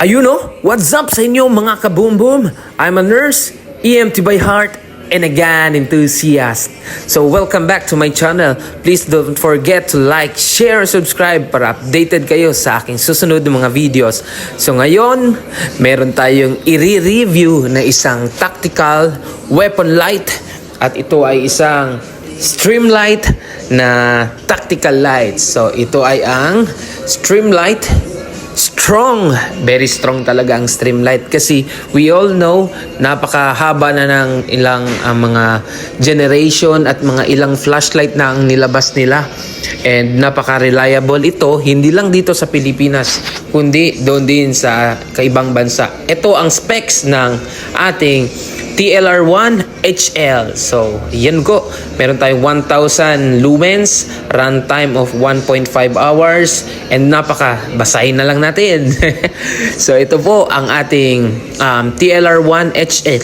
Ayun oh, what's up sa inyo mga kaboom boom? I'm a nurse, EMT by heart, and a gun enthusiast. So welcome back to my channel. Please don't forget to like, share, and subscribe para updated kayo sa aking susunod na mga videos. So ngayon, meron tayong i-review na isang tactical weapon light at ito ay isang Streamlight na tactical light. So ito ay ang Streamlight strong, very strong talaga ang Streamlight kasi we all know napakahaba na ng ilang mga generation at mga ilang flashlight na ang nilabas nila, and napaka-reliable ito hindi lang dito sa Pilipinas kundi doon din sa kaibang bansa. Ito ang specs ng ating TLR1 HL. So, yan ko. Meron tayong 1,000 lumens, runtime of 1.5 hours, and basahin na lang natin. So, ito po ang ating TLR1 HL.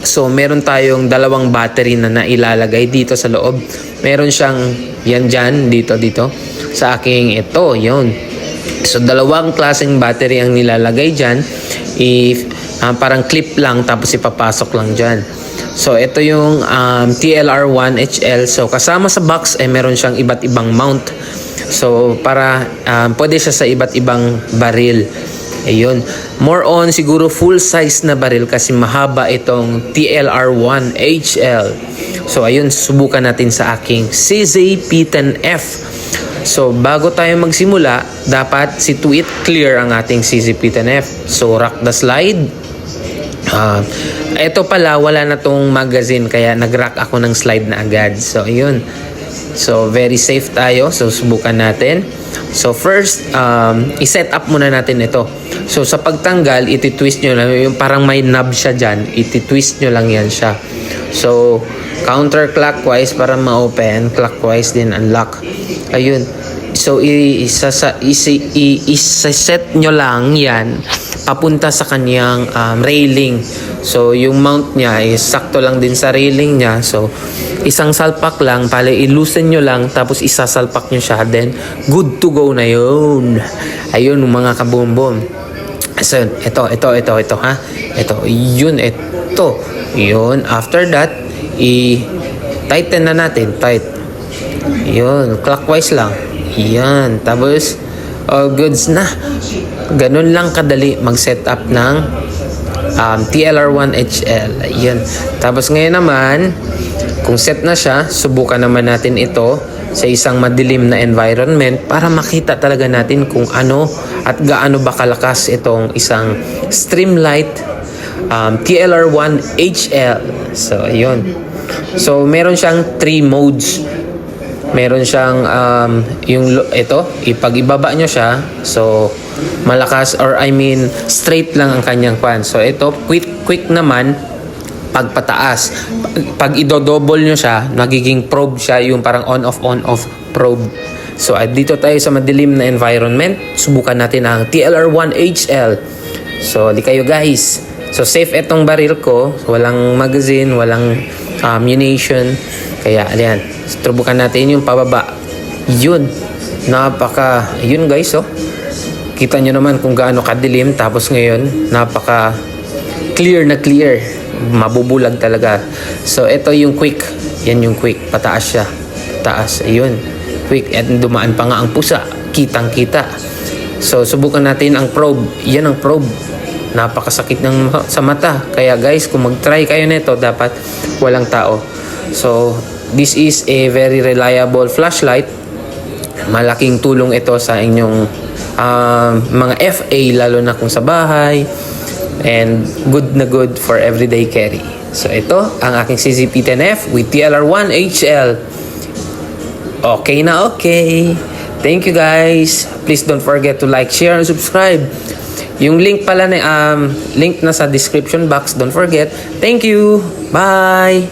So, meron tayong dalawang battery na nailalagay dito sa loob. Meron siyang yan dyan, dito, sa aking ito, yun. So, dalawang klaseng battery ang nilalagay dyan. Parang clip lang tapos ipapasok lang dyan. So ito yung TLR1 HL. So kasama sa box ay meron siyang iba't ibang mount. So para pwede siya sa iba't ibang baril. Ayun. More on siguro full size na baril kasi mahaba itong TLR1 HL. So ayun, subukan natin sa aking CZ-P10F. So, bago tayo magsimula, dapat situate clear ang ating CZ-P10F. So, rock the slide. Ito pala, wala na tong magazine, kaya nag-rock ako ng slide na agad. So, ayun. So, very safe tayo. So, subukan natin. So, first, i-set up muna natin ito. So, sa pagtanggal, iti-twist nyo lang. Yung parang may knob siya dyan, iti-twist nyo lang yan siya. So, counterclockwise para ma-open, clockwise din unlock. Ayun. So, isa-set nyo lang yan papunta sa kanyang railing. So, yung mount niya is sakto lang din sa railing niya. So, isang salpak lang, i-loosen nyo lang, tapos isasalpak nyo siya. Then, good to go na yun. Ayun, mga kabumbom. So, ito, ha? Ito, yun, ito. Yun, after that, i-tighten na natin, tight. Yun, clockwise lang. Yan, tapos all goods na. Ganun lang kadali mag-set up ng TLR1 HL. Yan. Tapos ngayon naman, kung set na siya, subukan naman natin ito sa isang madilim na environment para makita talaga natin kung ano at gaano ba kalakas itong isang Streamlight TLR1 HL. So, ayun. So, meron siyang 3 modes. Meron siyang ito, pag ibaba nyo siya, so malakas, or I mean straight lang ang kanyang pan. So ito, quick naman pag pataas. Pag idodouble nyo siya, nagiging probe siya, yung parang on off probe. So dito tayo sa madilim na environment, subukan natin ang TLR1 HL. So di kayo guys. So safe itong baril ko, walang magazine, walang ammunition. Kaya ayan, subukan natin yung pababa. Yun, yun guys, oh. Kita nyo naman kung gaano kadilim. Tapos ngayon, napaka clear na clear. Mabubulag talaga. So ito yung quick. Yan yung quick, pataas siya. Taas, ayun, quick. At dumaan pa nga ang pusa, kitang kita. So subukan natin ang probe. Yan ang probe. Napakasakit sa mata. Kaya guys, kung mag-try kayo nito, dapat walang tao. So, this is a very reliable flashlight. Malaking tulong ito sa inyong mga FA, lalo na kung sa bahay. And good na good for everyday carry. So, ito ang aking CZ-P10F with TLR1 HL. Okay na okay. Thank you guys. Please don't forget to like, share, and subscribe. Yung link pala na link na sa description box. Don't forget. Thank you. Bye.